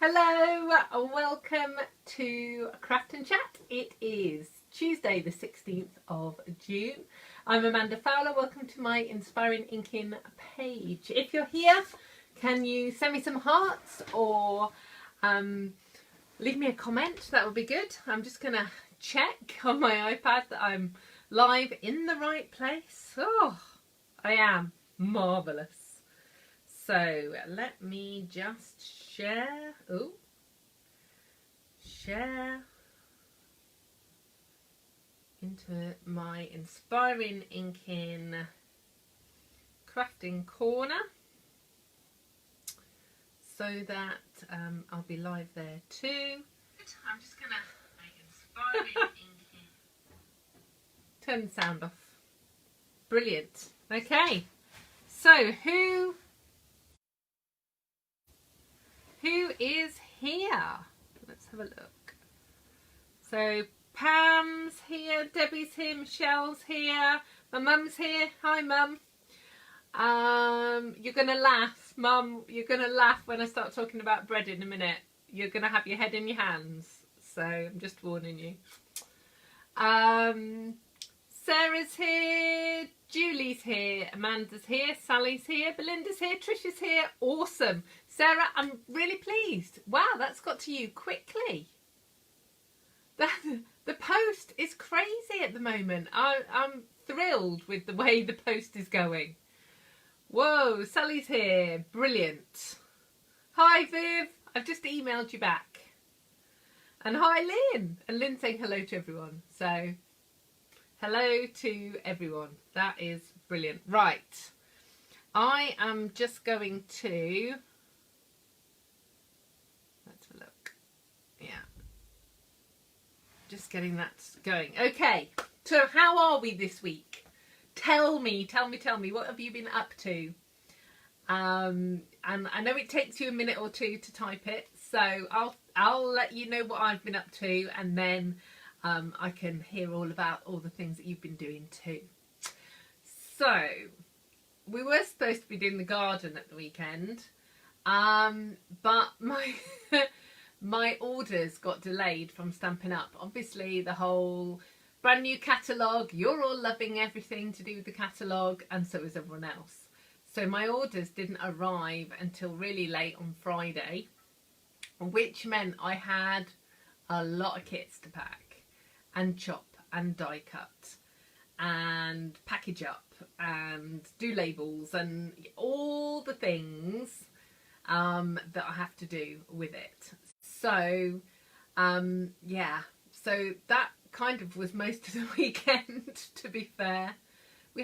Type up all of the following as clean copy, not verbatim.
Hello, welcome to Craft and Chat. It is Tuesday the 16th of June. I'm Amanda Fowler. Welcome to my Inspiring Inkin page. If you're here, can you send me some hearts or leave me a comment? That would be good. I'm just going to check on my iPad that I'm live in the right place. Oh, I am marvellous. So let me just share. Oh, share into my Inspiring Inkin crafting corner so that I'll be live there too. I'm just gonna make Inspiring Inkin. Turn the sound off. Brilliant. Okay. So who is here? Let's have a look. So Pam's here, Debbie's here, Michelle's here, my mum's here. Hi mum. You're gonna laugh, mum. You're gonna laugh when I start talking about bread in a minute. You're gonna have your head in your hands. So I'm just warning you. Sarah's here, Julie's here, Amanda's here, Sally's here, Belinda's here, Trisha's here. Awesome. Sarah, I'm really pleased. Wow, that's got to you quickly. The post is crazy at the moment. I'm thrilled with the way the post is going. Whoa, Sally's here. Brilliant. Hi, Viv. I've just emailed you back. And hi, Lynn. And Lynn's saying hello to everyone. So, hello to everyone. That is brilliant. Right. I am just going to... Let's have a look. Yeah. Just getting that going. Okay. So how are we this week? Tell me. What have you been up to? And I know it takes you a minute or two to type it. So I'll let you know what I've been up to, and then I can hear all about all the things that you've been doing too. So we were supposed to be doing the garden at the weekend, but my orders got delayed from Stampin' Up. Obviously the whole brand new catalogue, you're all loving everything to do with the catalogue, and so is everyone else. So my orders didn't arrive until really late on Friday, which meant I had a lot of kits to pack and chop and die cut and package up and do labels and all the things that I have to do with it. So yeah, so that kind of was most of the weekend, to be fair. We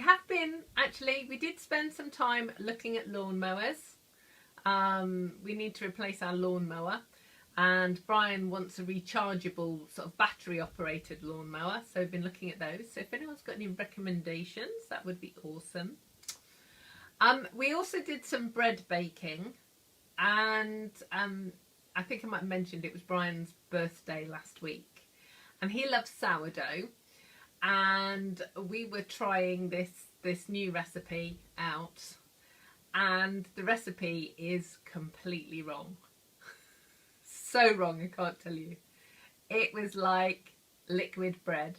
did spend some time looking at lawnmowers. We need to replace our lawnmower, and Brian wants a rechargeable sort of battery operated lawnmower, so we've been looking at those. So if anyone's got any recommendations, that would be awesome. We also did some bread baking, and I think I might have mentioned it was Brian's birthday last week, and he loves sourdough, and we were trying this new recipe out, and the recipe is completely wrong. So wrong, I can't tell you. It was like liquid bread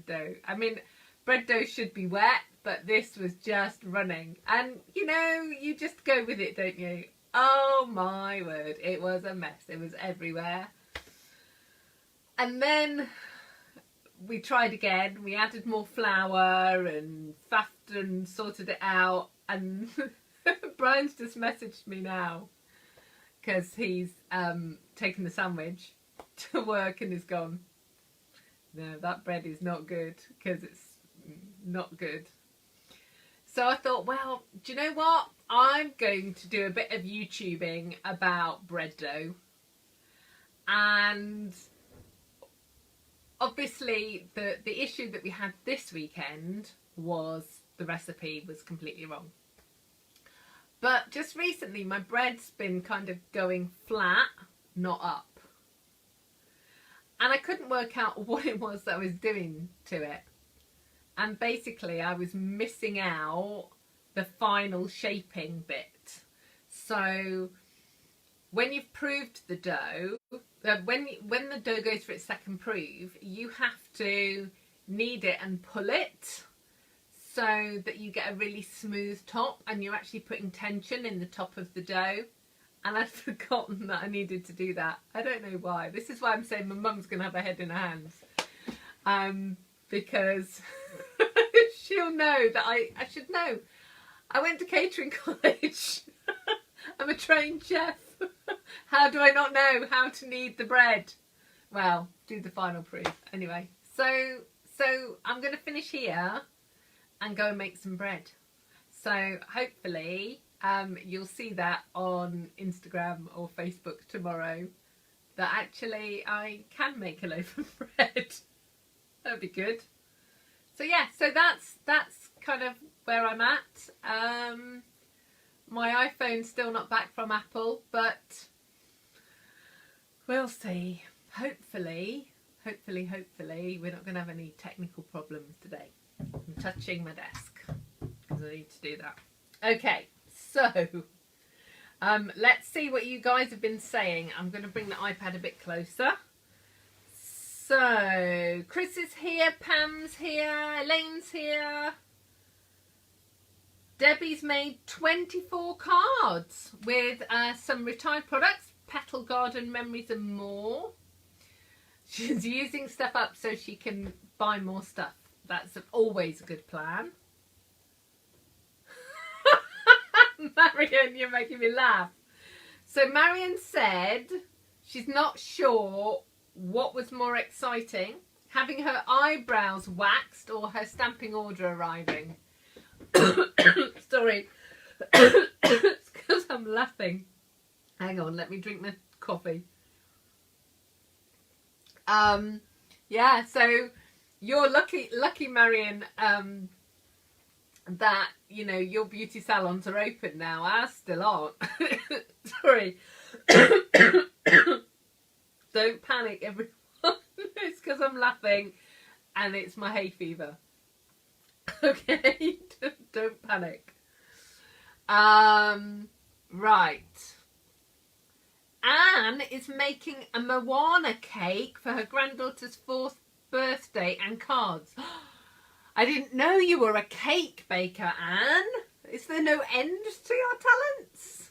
dough. I mean, bread dough should be wet, but this was just running, and you know, you just go with it, don't you? Oh my word, it was a mess. It was everywhere. And then we tried again. We added more flour and faffed and sorted it out, and Brian's just messaged me now because he's taken the sandwich to work and is gone, no, that bread is not good, because it's not good. So I thought, well, do you know what? I'm going to do a bit of YouTubing about bread dough. And obviously the issue that we had this weekend was the recipe was completely wrong. But just recently my bread's been kind of going flat, not up. And I couldn't work out what it was that I was doing to it. And basically I was missing out the final shaping bit. So when you've proved the dough, when the dough goes for its second prove, you have to knead it and pull it so that you get a really smooth top, and you're actually putting tension in the top of the dough. And I'd forgotten that I needed to do that. I don't know why. This is why I'm saying my mum's going to have her head in her hands. Because she'll know that I should know. I went to catering college. I'm a trained chef. How do I not know how to knead the bread? Well, do the final proof. Anyway, so I'm going to finish here and go and make some bread. So hopefully you'll see that on Instagram or Facebook tomorrow, that actually I can make a loaf of bread. That'd be good. So yeah, so that's kind of where I'm at. My iPhone's still not back from Apple, but we'll see. Hopefully we're not going to have any technical problems today. I'm touching my desk because I need to do that. Okay, so let's see what you guys have been saying. I'm going to bring the iPad a bit closer. So Chris is here, Pam's here, Elaine's here. Debbie's made 24 cards with some retired products, Petal Garden Memories and more. She's using stuff up so she can buy more stuff. That's always a good plan. Marion, you're making me laugh. So Marion said she's not sure what was more exciting, having her eyebrows waxed or her stamping order arriving. Sorry. It's because I'm laughing. Hang on, let me drink my coffee. Yeah, so you're lucky Marion, that, you know, your beauty salons are open now. Ours still aren't. Sorry. Don't panic, everyone. It's because I'm laughing and it's my hay fever. Okay, don't panic. Right. Anne is making a Moana cake for her granddaughter's 4th birthday and cards. I didn't know you were a cake baker, Anne. Is there no end to your talents?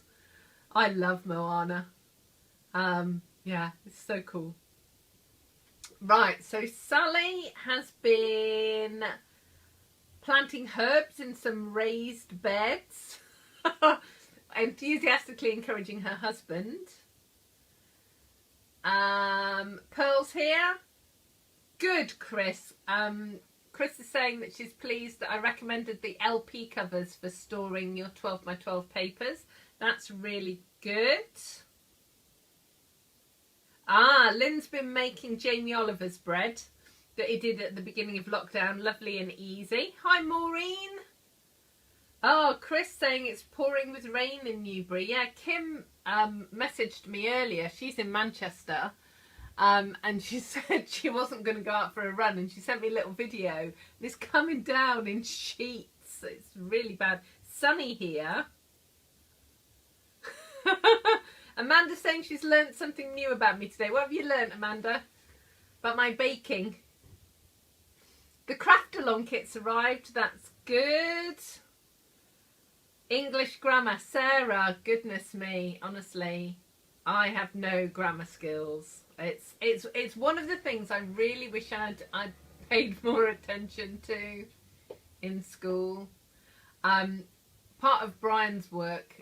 I love Moana. Yeah, it's so cool. Right, so Sally has been planting herbs in some raised beds. Enthusiastically encouraging her husband. Pearl's here. Good, Chris. Chris is saying that she's pleased that I recommended the LP covers for storing your 12x12 papers. That's really good. Lynn's been making Jamie Oliver's bread that he did at the beginning of lockdown. Lovely and easy. Hi, Maureen. Oh, Chris saying it's pouring with rain in Newbury. Yeah, Kim messaged me earlier. She's in Manchester. And she said she wasn't going to go out for a run, and she sent me a little video. And it's coming down in sheets. It's really bad. Sunny here. Amanda's saying she's learnt something new about me today. What have you learnt, Amanda? About my baking. The craft along kit's arrived. That's good. English grammar. Sarah, goodness me, honestly, I have no grammar skills. It's one of the things I really wish I'd paid more attention to in school. Part of Brian's work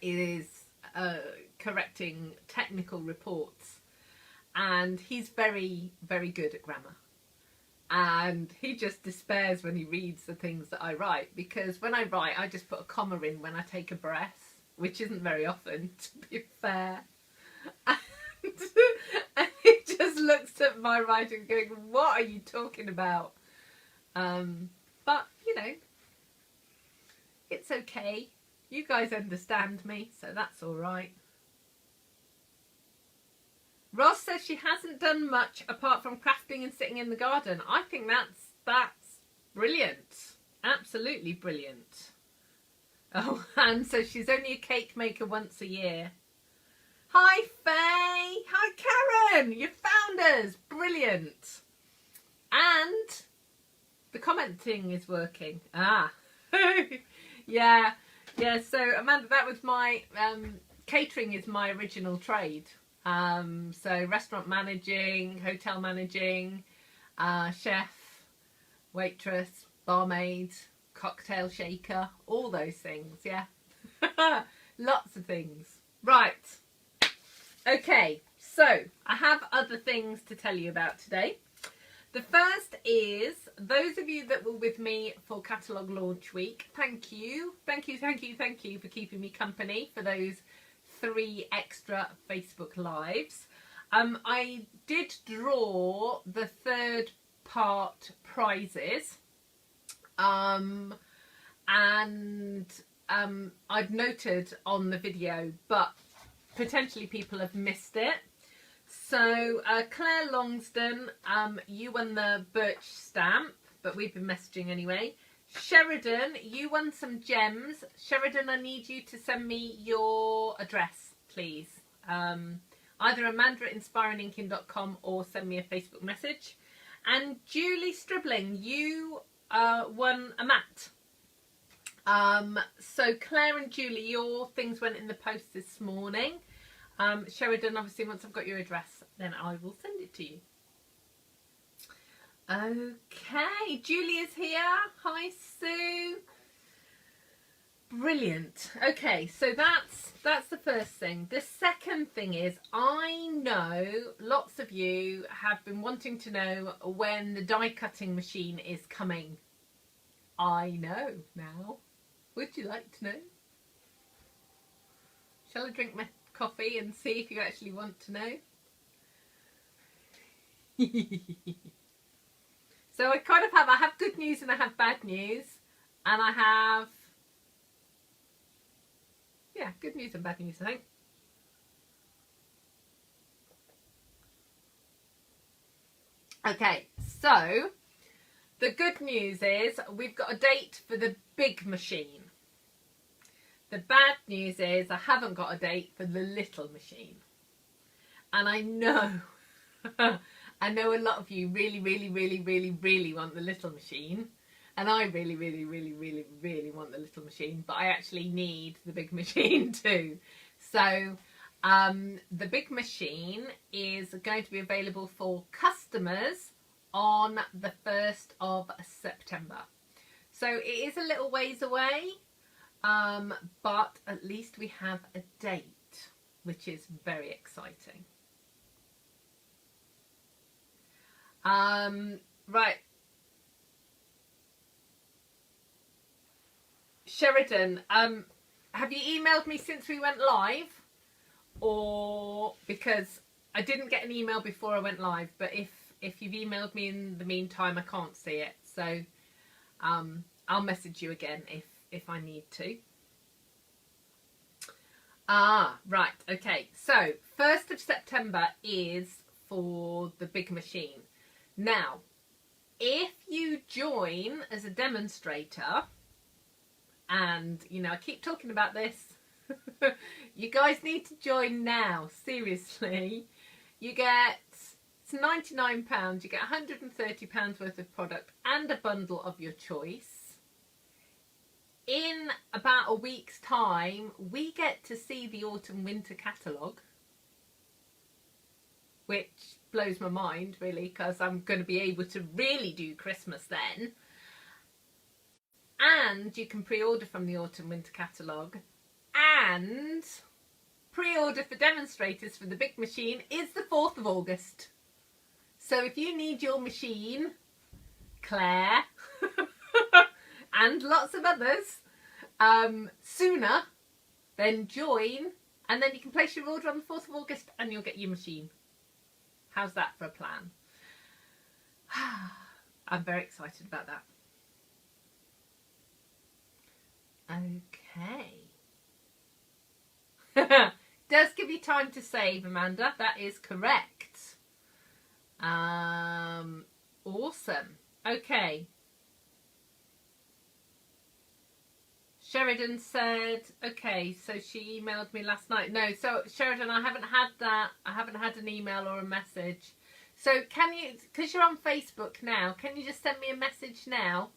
is correcting technical reports, and he's very, very good at grammar. And he just despairs when he reads the things that I write, because when I write, I just put a comma in when I take a breath, which isn't very often, to be fair. And he just looks at my writing going, what are you talking about? But, you know, it's okay. You guys understand me, so that's all right. Ross says she hasn't done much apart from crafting and sitting in the garden. I think that's brilliant. Absolutely brilliant. Oh, and so she's only a cake maker once a year. Hi Faye. Hi Karen. You found us. Brilliant. And the commenting is working. Ah. Yeah. Yeah. So Amanda, that was my catering is my original trade. So restaurant managing, hotel managing, chef, waitress, barmaid, cocktail shaker, all those things. Yeah. Lots of things. Right. Okay, so I have other things to tell you about today. The first is those of you that were with me for catalogue launch week, thank you for keeping me company for those 3 extra Facebook lives. I did draw the 3rd part prizes, and I've noted on the video, but potentially people have missed it. So Claire Longston, you won the birch stamp, but we've been messaging anyway. Sheridan, you won some gems. Sheridan, I need you to send me your address, please. Either amanda@inspiringinkin.com or send me a Facebook message. And Julie Stribling, you won a mat. So Claire and Julie, your things went in the post this morning. Sheridan, obviously, once I've got your address, then I will send it to you. Okay, Julia's here. Hi, Sue. Brilliant. Okay, so that's the first thing. The second thing is, I know lots of you have been wanting to know when the die cutting machine is coming. I know now. Would you like to know? Shall I drink my coffee and see if you actually want to know? So I kind of I have good news and I have bad news, and I have, yeah, good news and bad news, I think. Okay, so the good news is we've got a date for the big machine. The bad news is I haven't got a date for the little machine. And I know, I know a lot of you really want the little machine. And I really want the little machine. But I actually need the big machine too. So the big machine is going to be available for customers on the 1st of September. So it is a little ways away. But at least we have a date, which is very exciting. Right. Sheridan, have you emailed me since we went live? Or because I didn't get an email before I went live, but if you've emailed me in the meantime, I can't see it. So I'll message you again if I need to. Right, okay. So 1st of September is for the big machine. Now, if you join as a demonstrator, and you know I keep talking about this, you guys need to join now, seriously. You get, it's £99, you get £130 worth of product and a bundle of your choice. In about a week's time, we get to see the autumn winter catalogue, which blows my mind really, because I'm going to be able to really do Christmas then. And you can pre-order from the autumn winter catalogue, and pre-order for demonstrators for the big machine is the 4th of August. So if you need your machine, Claire, and lots of others, sooner, then join, and then you can place your order on the 4th of August and you'll get your machine. How's that for a plan? I'm very excited about that. Okay. Does give you time to save, Amanda. That is correct. Awesome. Okay. Sheridan said, okay, so she emailed me last night. No, so Sheridan, I haven't had that. I haven't had an email or a message. So can you, because you're on Facebook now, can you just send me a message now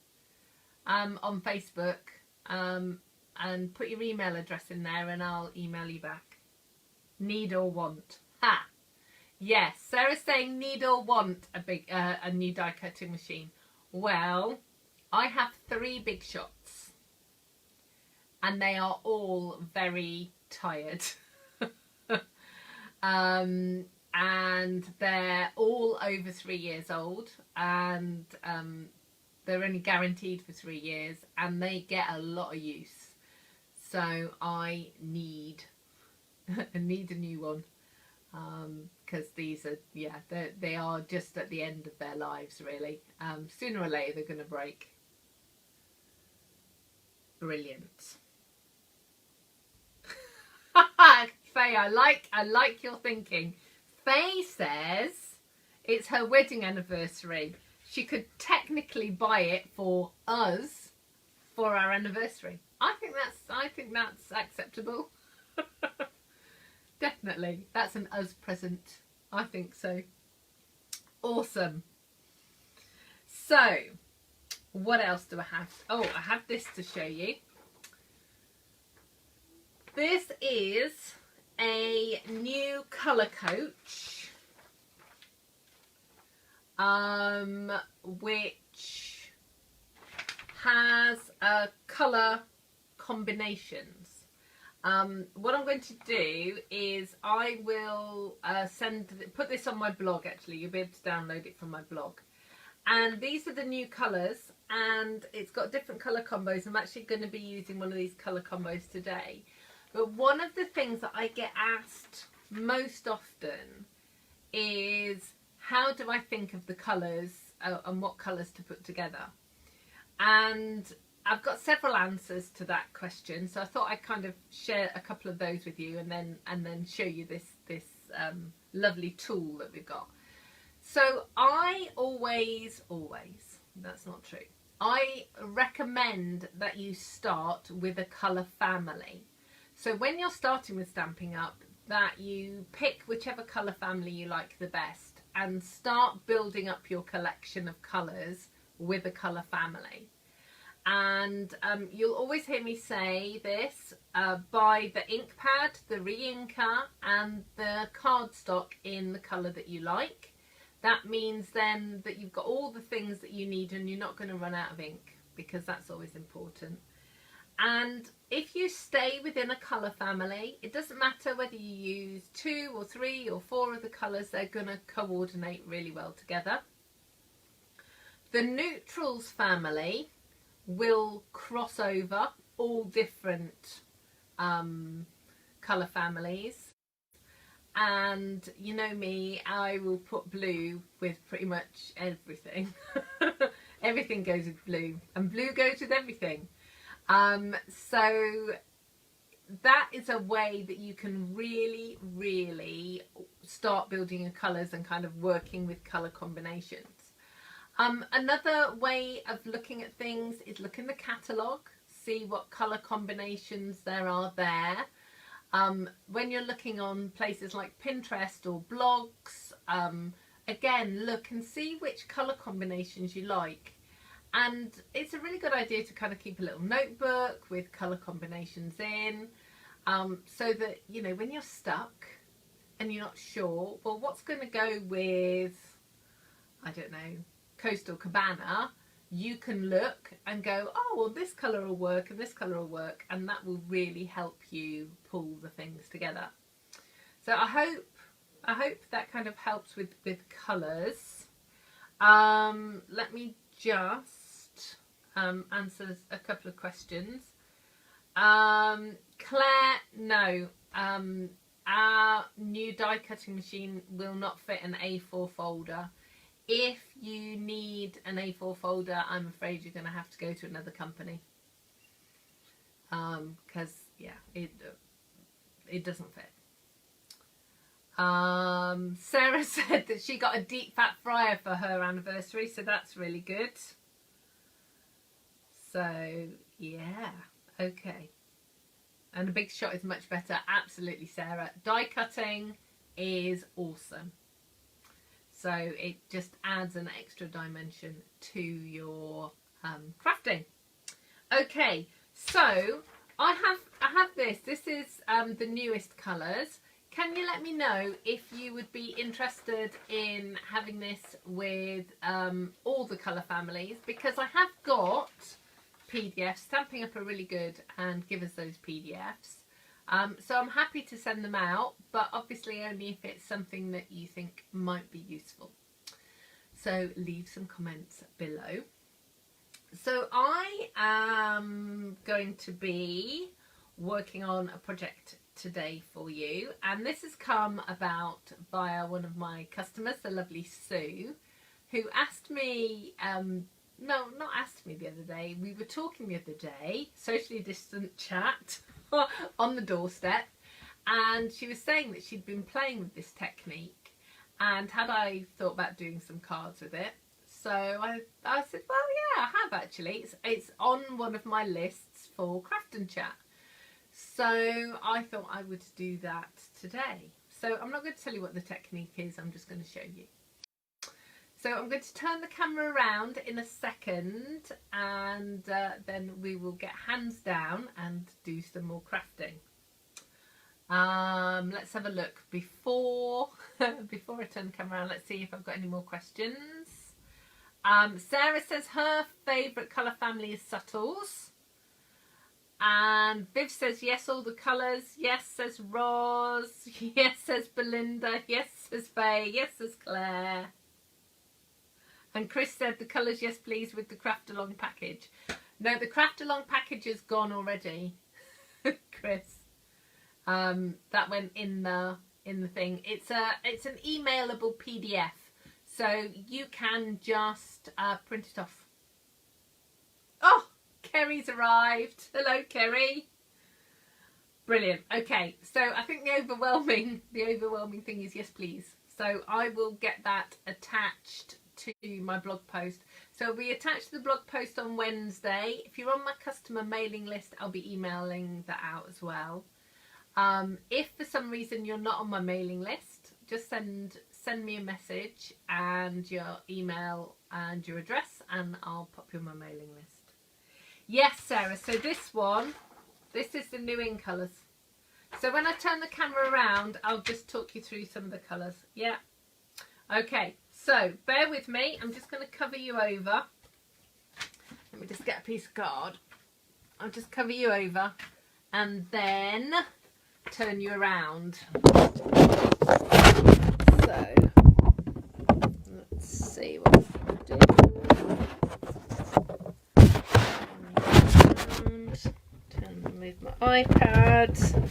on Facebook and put your email address in there and I'll email you back. Need or want. Ha! Yes, Sarah's saying need or want a new die cutting machine. Well, I have 3 big shots and they are all very tired. And they're all over 3 years old, and they're only guaranteed for 3 years, and they get a lot of use. So I need a new one, because these are, yeah, they are just at the end of their lives, really. Sooner or later they're going to break. Brilliant. Faye, I like your thinking. Faye says it's her wedding anniversary. She could technically buy it for us for our anniversary. I think that's acceptable. Definitely. That's an us present. I think so. Awesome. So, what else do I have? Oh, I have this to show you. This is a new colour coach, which has colour combinations. What I'm going to do is I will put this on my blog. Actually, you'll be able to download it from my blog. And these are the new colours, and it's got different colour combos. I'm actually going to be using one of these colour combos today. But one of the things that I get asked most often is, how do I think of the colours and what colours to put together? And I've got several answers to that question, so I thought I'd kind of share a couple of those with you, and then show you this lovely tool that we've got. So I always, that's not true. I recommend that you start with a colour family. So when you're starting with Stampin' Up, that you pick whichever colour family you like the best and start building up your collection of colours with a colour family. And you'll always hear me say this, buy the ink pad, the re-inker and the cardstock in the colour that you like. That means then that you've got all the things that you need and you're not going to run out of ink, because that's always important. And if you stay within a colour family, it doesn't matter whether you use 2 or 3 or 4 of the colours, they're going to coordinate really well together. The neutrals family will cross over all different colour families. And you know me, I will put blue with pretty much everything. Everything goes with blue, and blue goes with everything. So that is a way that you can really start building your colours and kind of working with colour combinations. Another way of looking at things is look in the catalogue, see what colour combinations there are there. When you're looking on places like Pinterest or blogs, again, look and see which colour combinations you like. And it's a really good idea to kind of keep a little notebook with colour combinations in, so that, you know, when you're stuck and you're not sure, well, what's going to go with, I don't know, Coastal Cabana, you can look and go, oh, well, this colour will work and this colour will work, and that will really help you pull the things together. So I hope that kind of helps with colours. Let me just answer a couple of questions. Claire, no, our new die cutting machine will not fit an A4 folder. If you need an A4 folder, I'm afraid you're going to have to go to another company, because yeah, it doesn't fit. Sarah said that she got a deep fat fryer for her anniversary, so that's really good. So yeah, Okay. And a big shot is much better. Absolutely, Sarah. Die cutting is awesome. So it just adds an extra dimension to your crafting. Okay, so I have this. This is the newest colours. Can you let me know if you would be interested in having this with all the colour families? Because I have got PDFs. Stampin' Up are really good and give us those PDFs. So I'm happy to send them out, but obviously only if it's something that you think might be useful. So leave some comments below. So I am going to be working on a project today for you, and this has come about via one of my customers, the lovely Sue, who asked me, no, not asked me the other day, we were talking the other day, socially distant chat on the doorstep, and she was saying that she'd been playing with this technique and had I thought about doing some cards with it. So I said, well, yeah, I have actually. It's on one of my lists for Craft and Chat. So I thought I would do that today. So I'm not going to tell you what the technique is, I'm just going to show you. So I'm going to turn the camera around in a second, and then we will get hands down and do some more crafting. Let's have a look. Before I turn the camera around, let's see if I've got any more questions. Sarah says her favourite colour family is Subtles. And Viv says yes, all the colours. Yes, says Roz. Yes, says Belinda. Yes, says Faye. Yes, says Claire. And Chris said the colours, yes please, with the Craft Along package. No, the Craft Along package is gone already, Chris. That went in the thing. It's an emailable PDF. So you can just print it off. Oh, Kerry's arrived. Hello, Kerry. Brilliant. Okay, so I think the overwhelming thing is yes, please. So I will get that attached to my blog post. So it'll be attached to the blog post on Wednesday. If you're on my customer mailing list, I'll be emailing that out as well. If for some reason you're not on my mailing list, just send me a message and your email and your address, and I'll pop you on my mailing list. Yes, Sarah, so this is the new in colours. So when I turn the camera around, I'll just talk you through some of the colours. Yeah. Okay, so bear with me. I'm just going to cover you over. Let me just get a piece of card. I'll just cover you over and then turn you around. So let's see what I do. And move my iPad.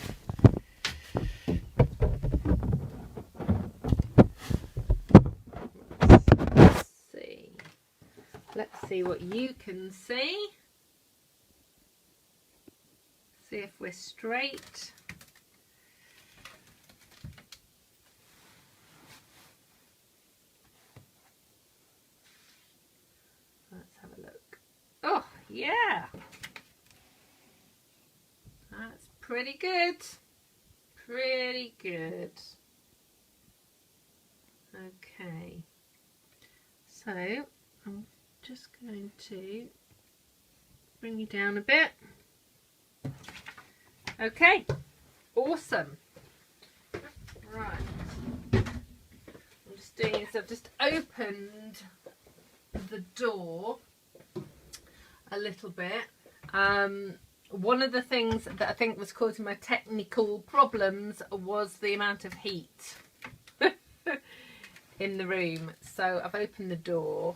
Let's see what you can see. See if we're straight. Let's have a look. Oh, yeah. That's pretty good. Pretty good. Okay. So, I'm just going to bring you down a bit. Okay, awesome. Right, I'm just doing this. I've just opened the door a little bit. One of the things that I think was causing my technical problems was the amount of heat in the room. So I've opened the door.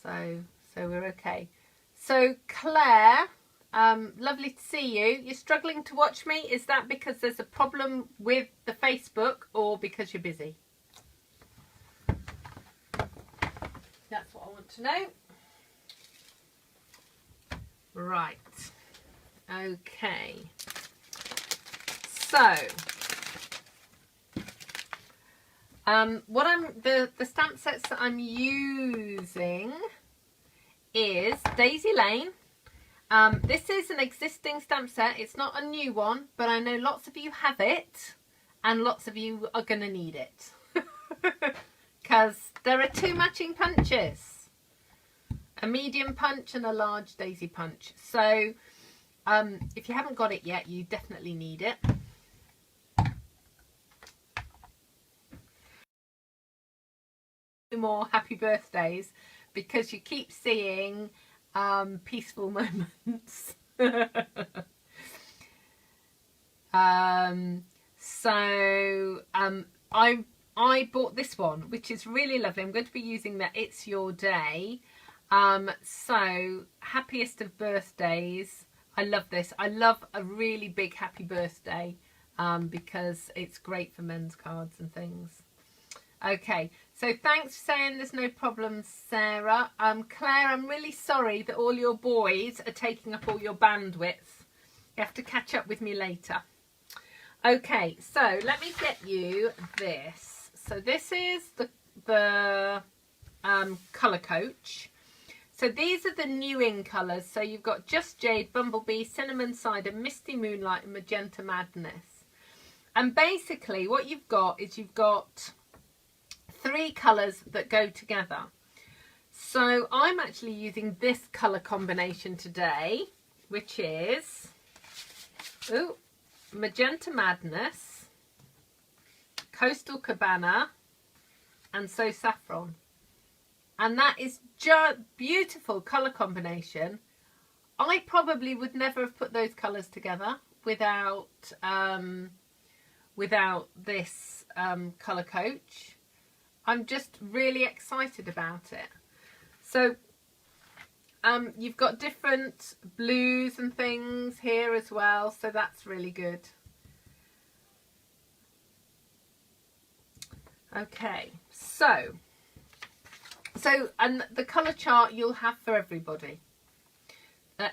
So we're okay. So Claire, lovely to see you. You're struggling to watch me. Is that because there's a problem with the Facebook or because you're busy? That's what I want to know. Right. Okay. So what the stamp sets that I'm using is Daisy Lane. This is an existing stamp set. It's not a new one, but I know lots of you have it and lots of you are going to need it because there are 2 matching punches, a medium punch and a large daisy punch. So if you haven't got it yet, you definitely need it. More happy birthdays because you keep seeing peaceful moments. I bought this one, which is really lovely. I'm going to be using that It's Your Day. So happiest of birthdays. I love this. I love a really big happy birthday because it's great for men's cards and things. Okay, so thanks for saying there's no problem, Sarah. Claire, I'm really sorry that all your boys are taking up all your bandwidth. You have to catch up with me later. Okay, so let me get you this. So this is the colour coach. So these are the new in colours. So you've got Just Jade, Bumblebee, Cinnamon Cider, Misty Moonlight and Magenta Madness. And basically what you've got is you've got 3 colours that go together. So I'm actually using this colour combination today, which is Magenta Madness, Coastal Cabana and So Saffron. And that is just beautiful colour combination. I probably would never have put those colours together without this colour coach. I'm just really excited about it. So you've got different blues and things here as well, so that's really good. Okay, so and the colour chart you'll have for everybody. No.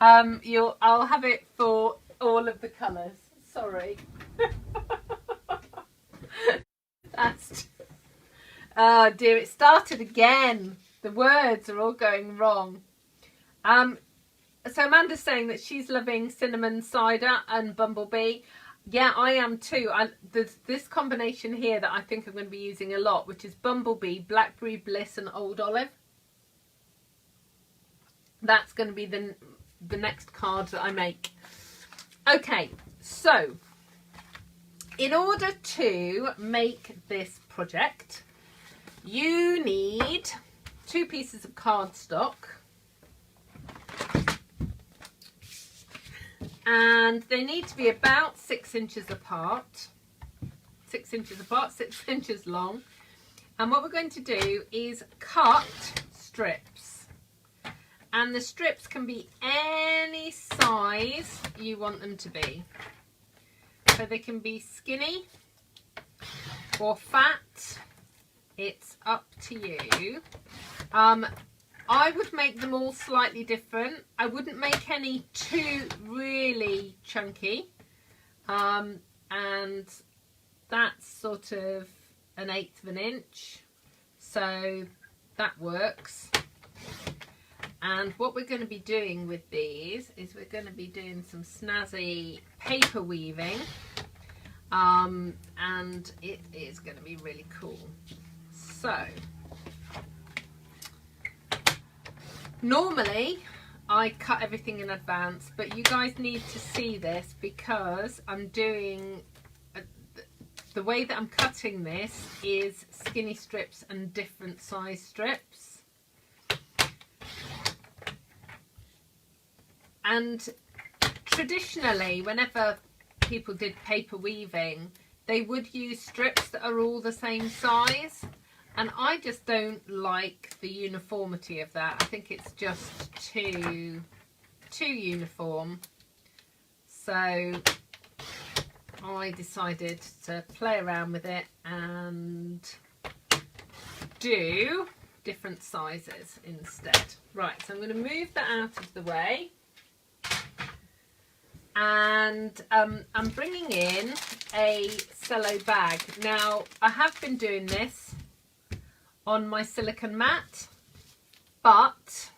I'll have it for all of the colours. Sorry. That's oh dear, it started again. The words are all going wrong. So Amanda's saying that she's loving Cinnamon Cider and Bumblebee. Yeah, I am too. There's this combination here that I think I'm going to be using a lot, which is Bumblebee, Blackberry Bliss and Old Olive. That's going to be the next card that I make. Okay, so in order to make this project, you need 2 pieces of cardstock. And they need to be about 6 inches apart. 6 inches apart, 6 inches long. And what we're going to do is cut strips. And the strips can be any size you want them to be. So they can be skinny or fat. It's up to you. I would make them all slightly different. I wouldn't make any too really chunky. And that's sort of 1/8 of an inch. So that works. And what we're going to be doing with these is we're going to be doing some snazzy paper weaving. And it is going to be really cool. So normally I cut everything in advance, but you guys need to see this because I'm doing the way that I'm cutting this is skinny strips and different size strips. And traditionally, whenever people did paper weaving, they would use strips that are all the same size. And I just don't like the uniformity of that. I think it's just too uniform. So I decided to play around with it and do different sizes instead. Right, so I'm going to move that out of the way. And I'm bringing in a cello bag. Now, I have been doing this on my silicone mat, but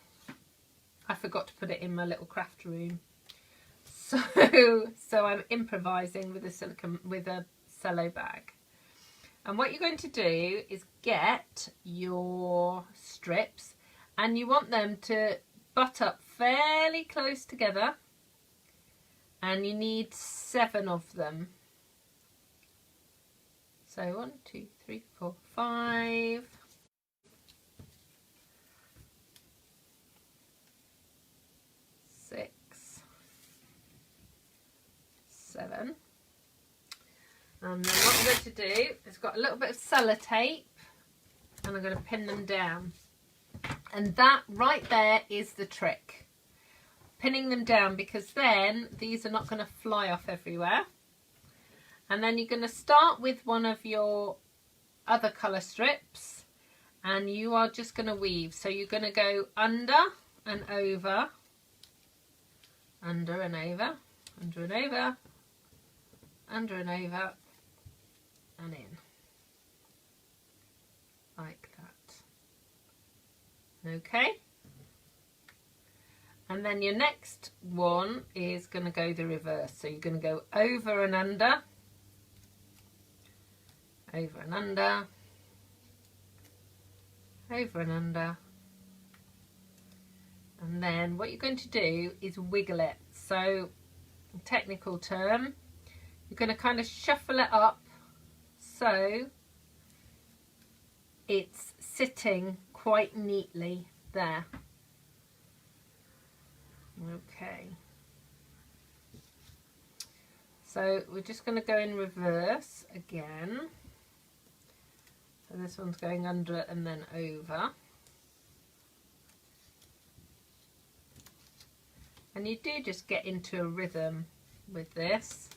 I forgot to put it in my little craft room. So I'm improvising with a cello bag. And what you're going to do is get your strips, and you want them to butt up fairly close together, and you need 7 of them. So 1, 2, 3, 4, 5. 6, 7. And then what I'm going to do is got a little bit of sellotape, and I'm going to pin them down. And that right there is the trick. Pinning them down, because then these are not going to fly off everywhere. And then you're going to start with one of your other colour strips, and you are just going to weave. So you're going to go under and over, under and over, under and over, under and over, and in, like that. Okay, and then your next one is going to go the reverse. So you're going to go over and under, over and under, over and under, and then what you're going to do is wiggle it. So, technical term, you're going to kind of shuffle it up so it's sitting quite neatly there. Okay. So we're just going to go in reverse again. So this one's going under and then over. And you do just get into a rhythm with this,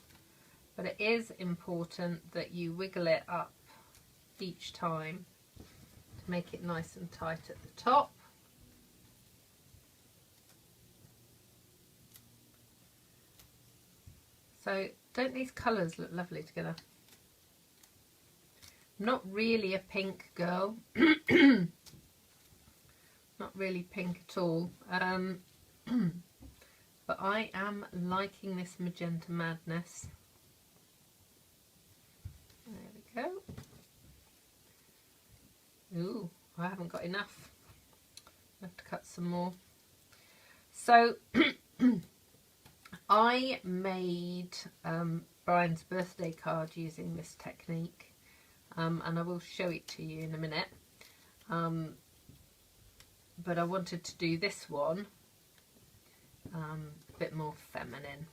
but it is important that you wiggle it up each time to make it nice and tight at the top. So don't these colours look lovely together? I'm not really a pink girl. Not really pink at all. But I am liking this magenta madness. There we go. Ooh, I haven't got enough. I have to cut some more. So I made Brian's birthday card using this technique, and I will show it to you in a minute. But I wanted to do this one a bit more feminine.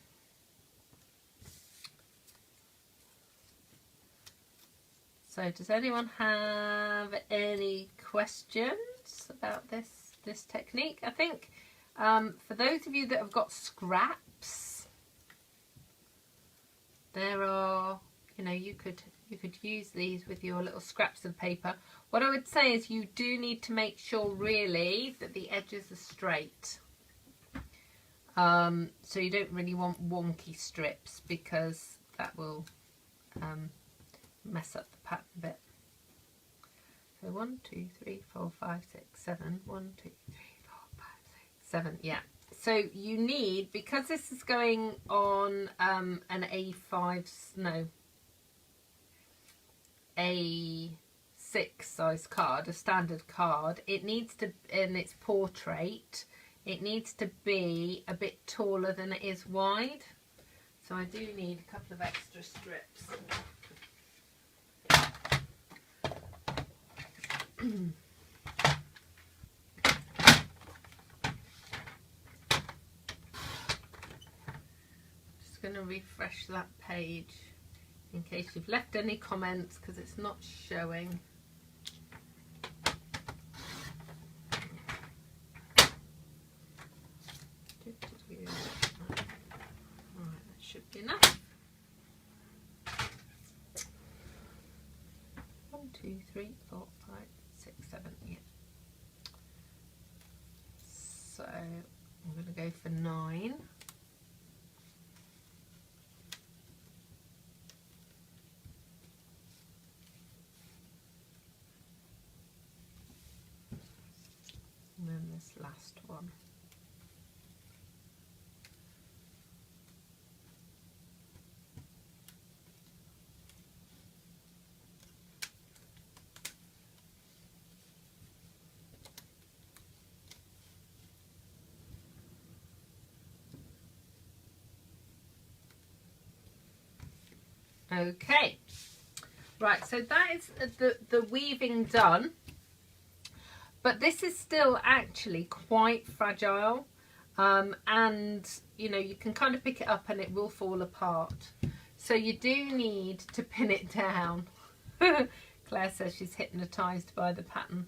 So does anyone have any questions about this technique? I think for those of you that have got scraps, there are, you know, you could use these with your little scraps of paper. What I would say is you do need to make sure really that the edges are straight. So you don't really want wonky strips, because that will mess up the pattern a bit. So 1, 2, 3, 4, 5, 6, 7. 1, 2, 3, 4, 5, 6, 7. Yeah. So you need, because this is going on an A6 size card, a standard card. It needs to, in its portrait, it needs to be a bit taller than it is wide. So I do need a couple of extra strips. Just going to refresh that page in case you've left any comments, because it's not showing. Alright, that should be enough. 1, 2, 3, 4, 5, 6, 7, yeah. So I'm going to go for 9. this last one. Okay, right, so that is the weaving done, but this is still actually quite fragile, and you know, you can kind of pick it up and it will fall apart, so you do need to pin it down. Claire says she's hypnotized by the pattern.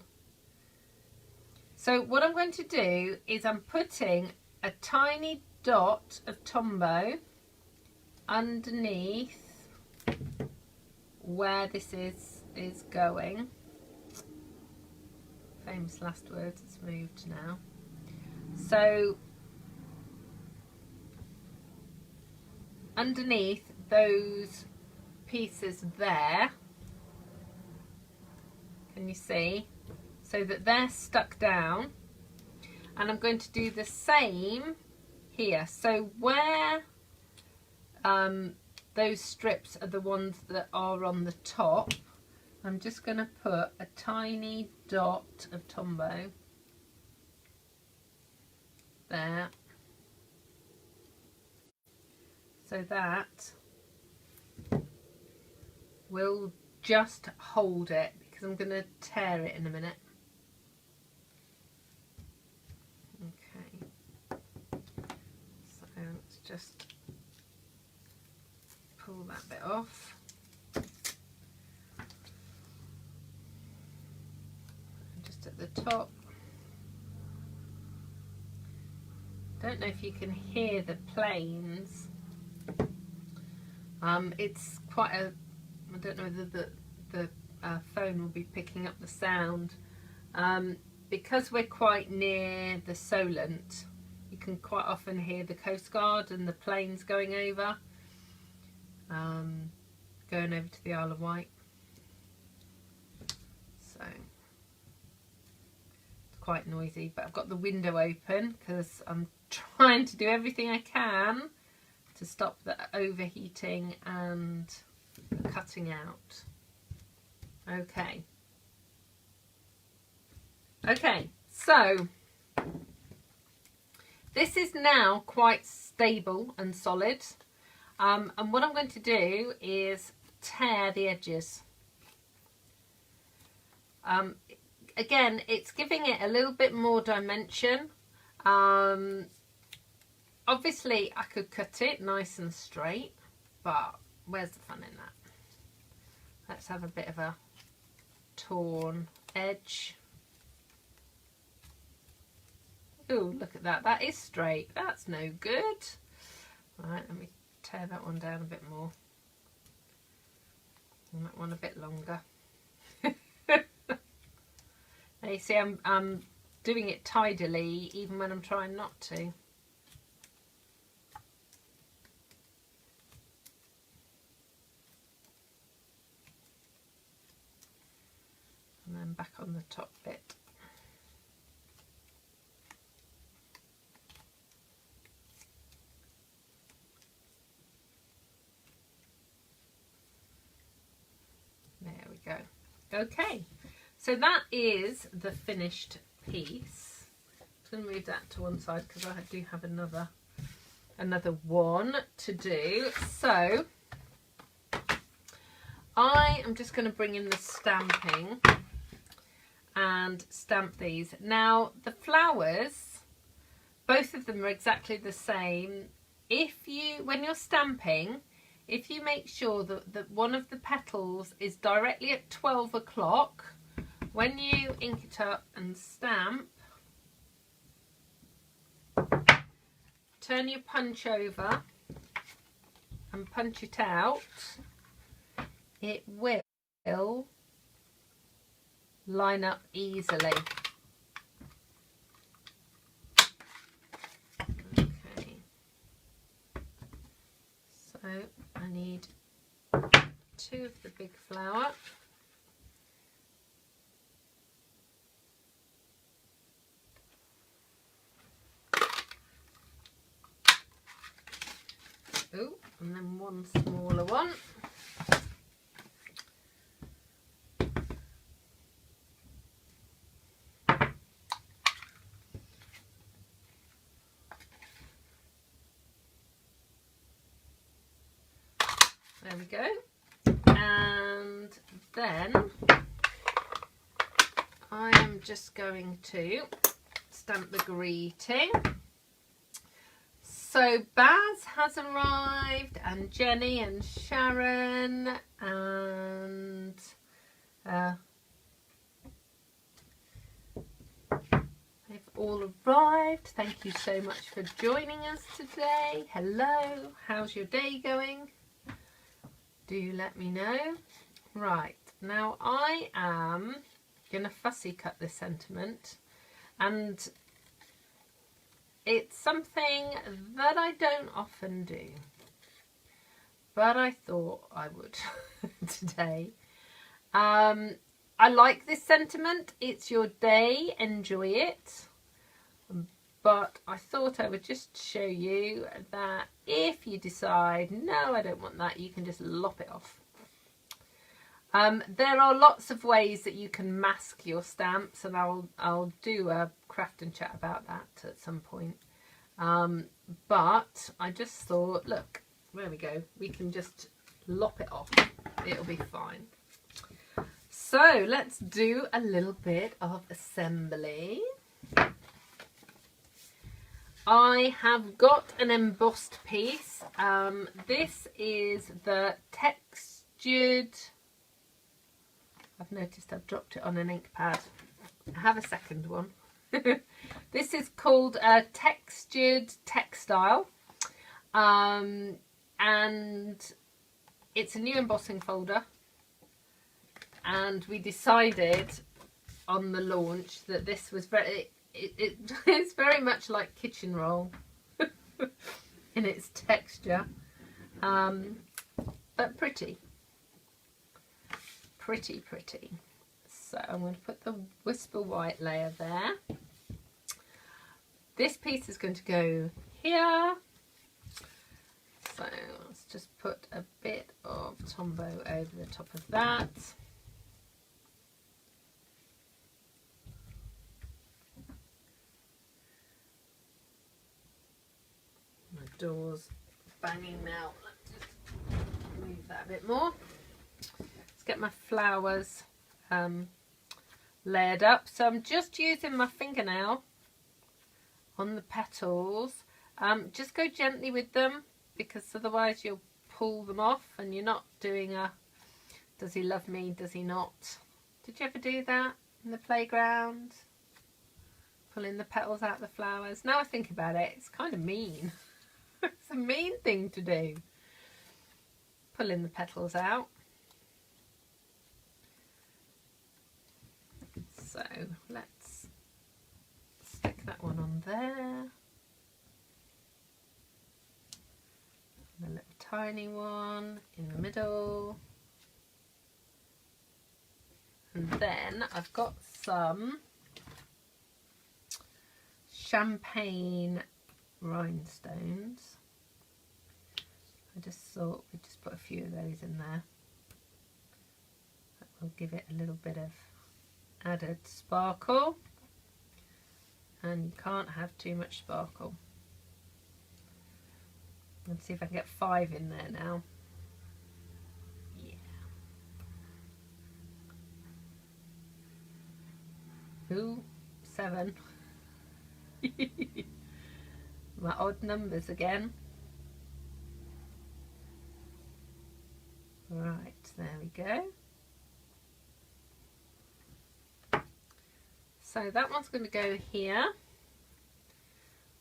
So what I'm going to do is I'm putting a tiny dot of Tombow underneath where this is going. Famous last words, it's moved now. So underneath those pieces there, can you see? So that they're stuck down, and I'm going to do the same here. So where those strips are the ones that are on the top, I'm just going to put a tiny dot of Tombow there, so that will just hold it, because I'm going to tear it in a minute. Okay, so let's just pull that bit off. Just at the top. Don't know if you can hear the planes. It's quite a, I don't know whether the phone will be picking up the sound. Because we're quite near the Solent, you can quite often hear the Coast Guard and the planes going over. Going over to the Isle of Wight, so it's quite noisy, but I've got the window open because I'm trying to do everything I can to stop the overheating and the cutting out. Okay, so this is now quite stable and solid. And what I'm going to do is tear the edges. Again, it's giving it a little bit more dimension. Obviously, I could cut it nice and straight, but where's the fun in that? Let's have a bit of a torn edge. Oh, look at that. That is straight. That's no good. Right, let me tear that one down a bit more, and that one a bit longer. Now you see, I'm doing it tidily even when I'm trying not to. And then back on the top bit. There we go. Okay, so that is the finished piece. I'm going to move that to one side because I do have another one to do. So I am just going to bring in the stamping and stamp these. Now the flowers, both of them are exactly the same. When you're stamping, if you make sure that one of the petals is directly at 12 o'clock, when you ink it up and stamp, turn your punch over and punch it out, it will line up easily. Okay, so I need 2 of the big flower. Oh, and then one smaller one. There we go. And then I am just going to stamp the greeting. So Baz has arrived, and Jenny and Sharon, and they've all arrived. Thank you so much for joining us today. Hello, how's your day going? Do let me know. Right, now I am going to fussy cut this sentiment, and it's something that I don't often do, but I thought I would today. I like this sentiment. It's your day, enjoy it. But I thought I would just show you that if you decide, no, I don't want that, you can just lop it off. There are lots of ways that you can mask your stamps, and I'll do a craft and chat about that at some point. But I just thought, look, there we go. We can just lop it off. It'll be fine. So let's do a little bit of assembly. I have got an embossed piece. This is the textured... I've noticed I've dropped it on an ink pad. I have a second one. This is called a textured textile. And it's a new embossing folder. And we decided on the launch that this was very... It's very much like kitchen roll in its texture, but pretty. So I'm going to put the Whisper White layer there. This piece is going to go here. So let's just put a bit of Tombow over the top of that. Doors banging now. Let's just move that a bit more. Let's get my flowers layered up. So I'm just using my fingernail on the petals. Just go gently with them, because otherwise you'll pull them off and you're not doing a does he love me, does he not? Did you ever do that in the playground? Pulling the petals out of the flowers. Now I think about it, it's kind of mean. It's a mean thing to do. Pulling the petals out. So let's stick that one on there. And a little tiny one in the middle. And then I've got some champagne rhinestones. I just thought we'd just put a few of those in there. That will give it a little bit of added sparkle, and you can't have too much sparkle. Let's see if I can get 5 in there now. Yeah. Ooh, 7. My odd numbers again. Right, there we go. So that one's going to go here.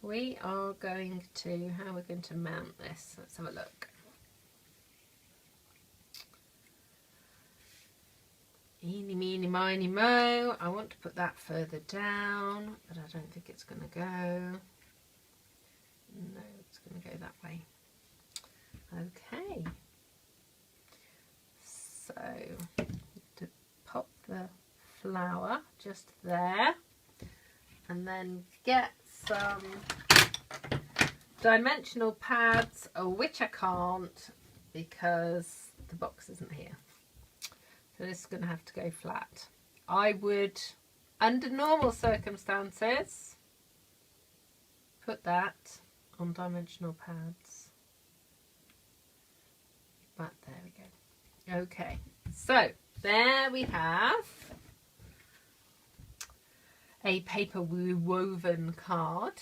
We are going to, how we're going to mount this. Let's have a look. Eeny, meeny, miny, mo. I want to put that further down, but I don't think it's going to go. No, it's going to go that way. Okay. So, to pop the flower just there, and then get some dimensional pads, which I can't because the box isn't here. So this is going to have to go flat. I would, under normal circumstances, put that on dimensional pads. But there we go. Okay, so there we have a paper woven card.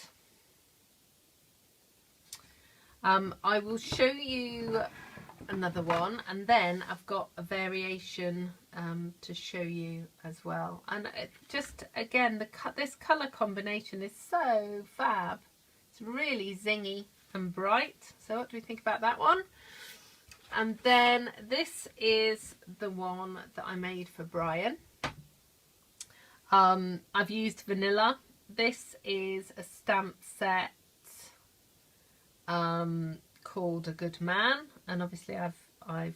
I will show you another one, and then I've got a variation to show you as well. And it just again, this colour combination is so fab. It's really zingy and bright. So what do we think about that one? And then this is the one that I made for Brian. I've used vanilla. This is a stamp set called A Good Man, and obviously I've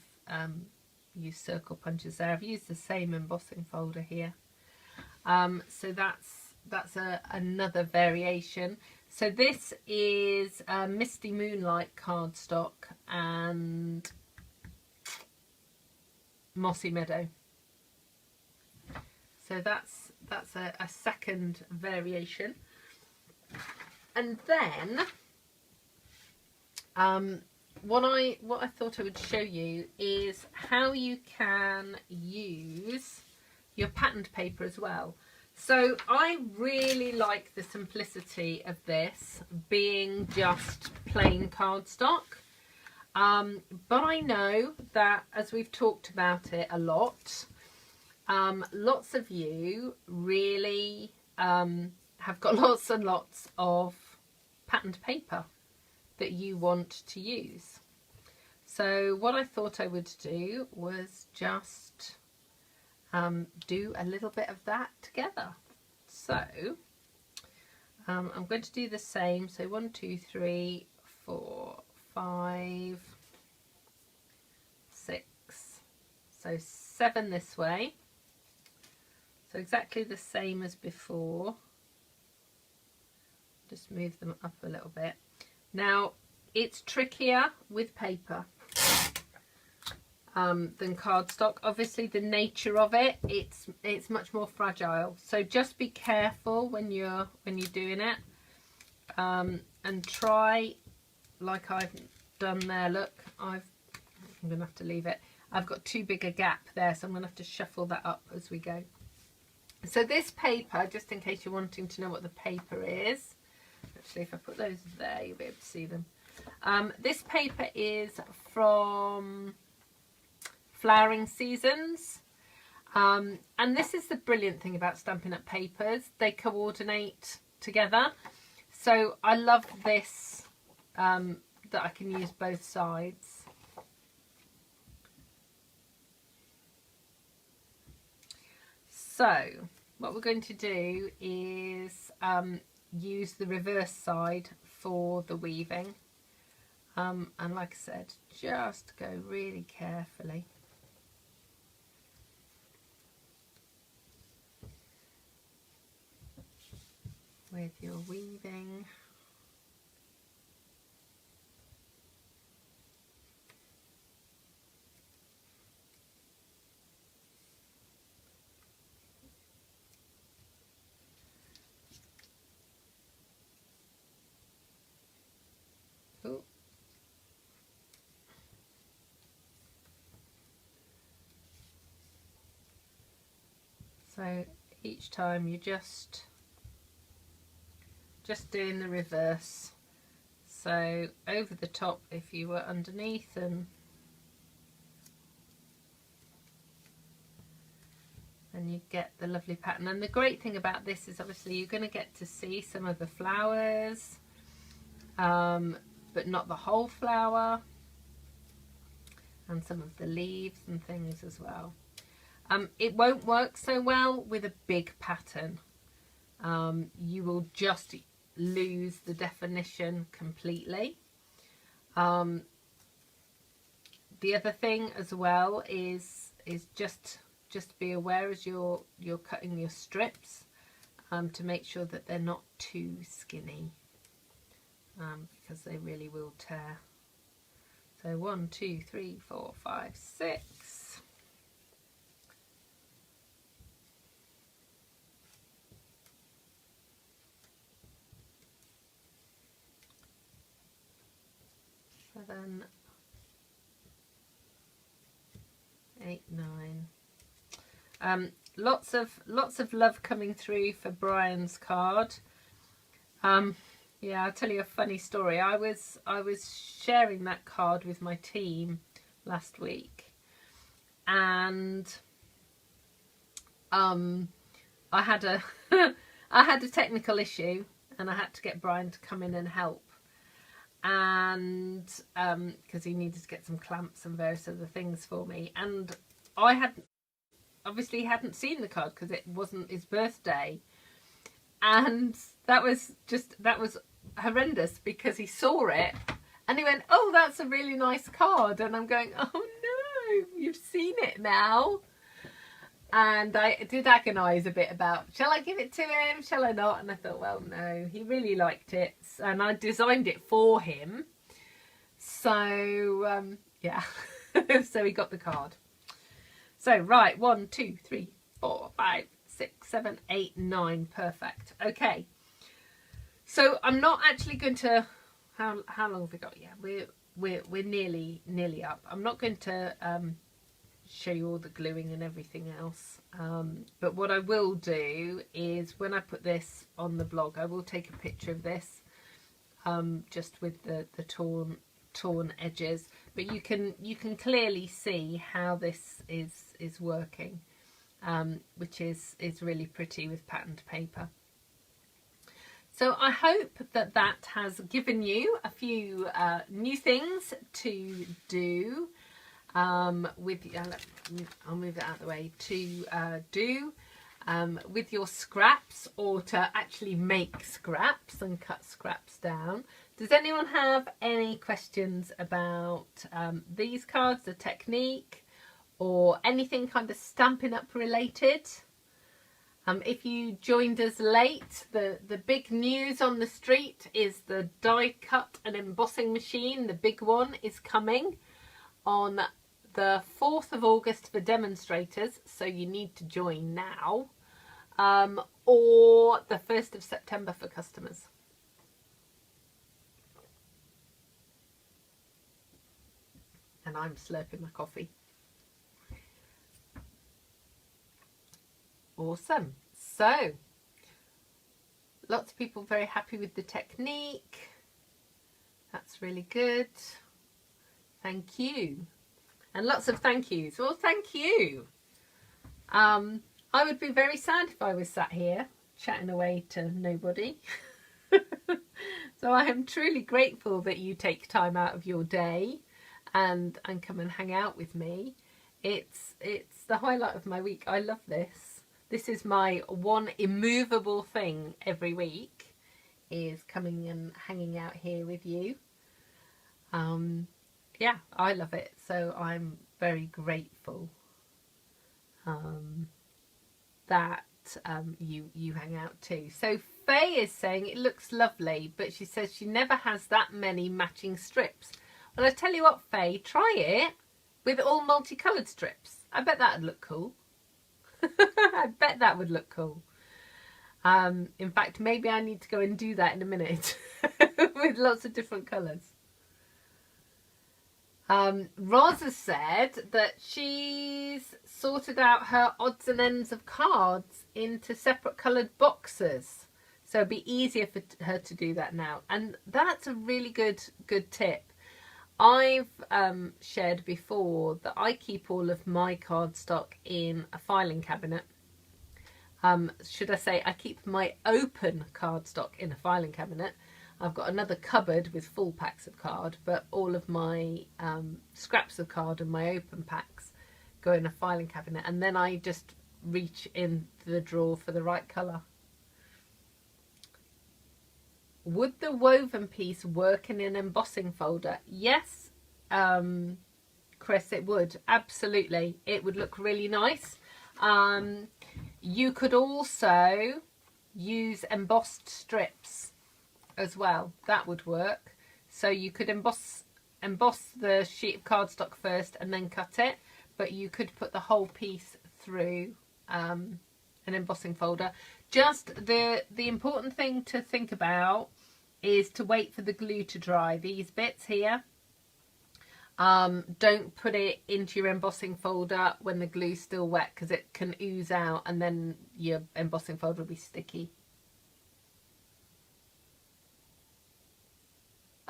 used circle punches there. I've used the same embossing folder here. So that's another variation. So this is Misty Moonlight cardstock and Mossy Meadow. So that's a second variation. And then what I thought I would show you is how you can use your patterned paper as well. So I really like the simplicity of this being just plain cardstock. But I know that as we've talked about it a lot, lots of you really have got lots and lots of patterned paper that you want to use. So what I thought I would do was just do a little bit of that together. So I'm going to do the same. So 1, 2, 3, 4, 5, 6, so 7 this way. So exactly the same as before. Just move them up a little bit. Now it's trickier with paper than cardstock. Obviously the nature of it, it's much more fragile. So just be careful when you're doing it, and try like I've done there. Look, I'm gonna have to leave it. I've got too big a gap there, so I'm gonna have to shuffle that up as we go. So this paper, just in case you're wanting to know what the paper is, actually if I put those there you'll be able to see them. This paper is from Flowering Seasons, and this is the brilliant thing about Stampin' Up papers, they coordinate together. So I love this, that I can use both sides. So what we're going to do is use the reverse side for the weaving, and like I said, just go really carefully. With your weaving. Ooh. So each time you just doing the reverse, so over the top if you were underneath, and you get the lovely pattern. And the great thing about this is obviously you're going to get to see some of the flowers, but not the whole flower, and some of the leaves and things as well. It won't work so well with a big pattern. You will just lose the definition completely. The other thing as well is just be aware as you're cutting your strips, to make sure that they're not too skinny, because they really will tear. So 1, 2, 3, 4, 5, 6. Seven, 8, 9. Lots of love coming through for Brian's card. Yeah, I'll tell you a funny story. I was sharing that card with my team last week, and I had a I had a technical issue, and I had to get Brian to come in and help. And because he needed to get some clamps and various other things for me, and I hadn't seen the card because it wasn't his birthday, and that was horrendous because he saw it and he went, "Oh, that's a really nice card," and I'm going, "Oh no, you've seen it now." And I did agonise a bit about, shall I give it to him, shall I not? And I thought, well, no, he really liked it. And I designed it for him. So, yeah. So he got the card. So, right, 1, 2, 3, 4, 5, 6, 7, 8, 9. Perfect. Okay. So I'm not actually going to, how long have we got? Yeah, we're nearly up. I'm not going to show you all the gluing and everything else, but what I will do is when I put this on the blog, I will take a picture of this, just with the torn edges, but you can clearly see how this is working, which is really pretty with patterned paper. So I hope that has given you a few new things to do. I'll move it out of the way, to do with your scraps, or to actually make scraps and cut scraps down. Does anyone have any questions about these cards, the technique, or anything kind of Stampin' Up related? If you joined us late, the big news on the street is the die cut and embossing machine. The big one is coming on the 4th of August for demonstrators, so you need to join now, or the 1st of September for customers. And I'm slurping my coffee. Awesome. So, lots of people very happy with the technique. That's really good. Thank you. And lots of thank yous. Well, thank you. I would be very sad if I was sat here chatting away to nobody. So I am truly grateful that you take time out of your day and come and hang out with me. It's the highlight of my week. I love this. This is my one immovable thing every week, is coming and hanging out here with you. Yeah, I love it, so I'm very grateful that you hang out too. So Faye is saying it looks lovely, but she says she never has that many matching strips. Well, I tell you what, Faye, try it with all multicoloured strips. I bet that'd look cool. I bet that would look cool. In fact, maybe I need to go and do that in a minute with lots of different colours. Rosa said that she's sorted out her odds and ends of cards into separate coloured boxes, so it'd be easier for her to do that now, and that's a really good tip. I've shared before that I keep all of my cardstock in a filing cabinet. Should I say I keep my open cardstock in a filing cabinet. I've got another cupboard with full packs of card, but all of my scraps of card and my open packs go in a filing cabinet, and then I just reach in the drawer for the right colour. Would the woven piece work in an embossing folder? Yes, Chris, it would. Absolutely. It would look really nice. You could also use embossed strips as well. That would work. So you could emboss the sheet of cardstock first and then cut it, but you could put the whole piece through an embossing folder. Just the important thing to think about is to wait for the glue to dry. These bits here, don't put it into your embossing folder when the glue's still wet, because it can ooze out and then your embossing folder will be sticky.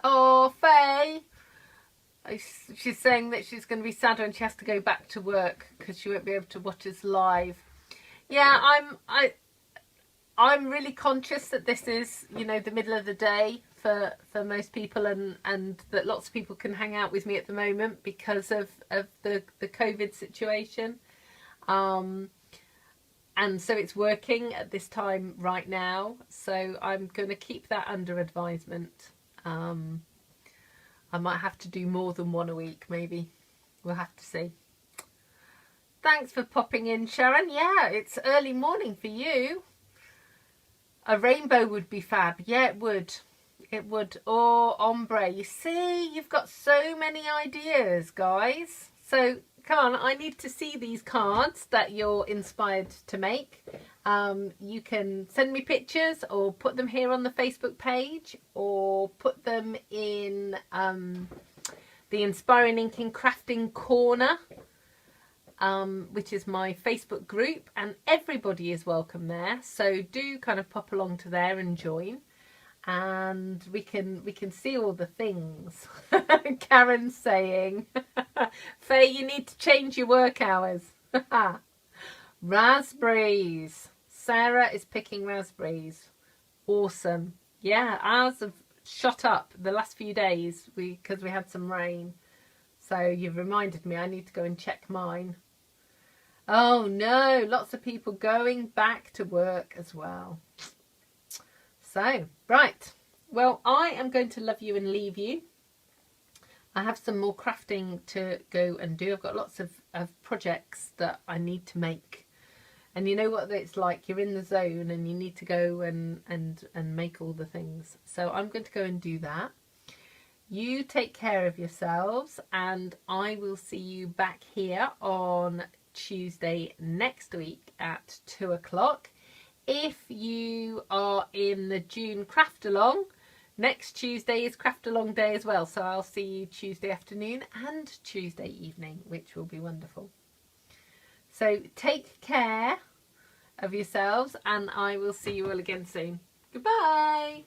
Oh, Faye! She's saying that she's going to be sad when she has to go back to work because she won't be able to watch us live. Yeah, I'm really conscious that this is, you know, the middle of the day for most people, and that lots of people can hang out with me at the moment because of the COVID situation. And so it's working at this time right now. So I'm going to keep that under advisement. I might have to do more than one a week, maybe. We'll have to see. Thanks for popping in, Sharon. Yeah, it's early morning for you. A rainbow would be fab. Yeah, it would. It would. Or ombre. You see, you've got so many ideas, guys. So come on, I need to see these cards that you're inspired to make. You can send me pictures or put them here on the Facebook page, or put them in the Inspiring Inking Crafting Corner, which is my Facebook group, and everybody is welcome there. So do kind of pop along to there and join, and we can see all the things. Karen's saying, Faye, you need to change your work hours. Raspberries. Sarah is picking raspberries. Awesome. Yeah, ours have shot up the last few days because we had some rain. So you've reminded me I need to go and check mine. Oh no, lots of people going back to work as well. So, right. Well, I am going to love you and leave you. I have some more crafting to go and do. I've got lots of projects that I need to make. And you know what it's like, you're in the zone and you need to go and make all the things. So I'm going to go and do that. You take care of yourselves, and I will see you back here on Tuesday next week at 2 o'clock. If you are in the June Craft Along, next Tuesday is Craft Along Day as well. So I'll see you Tuesday afternoon and Tuesday evening, which will be wonderful. So take care of yourselves, and I will see you all again soon. Goodbye.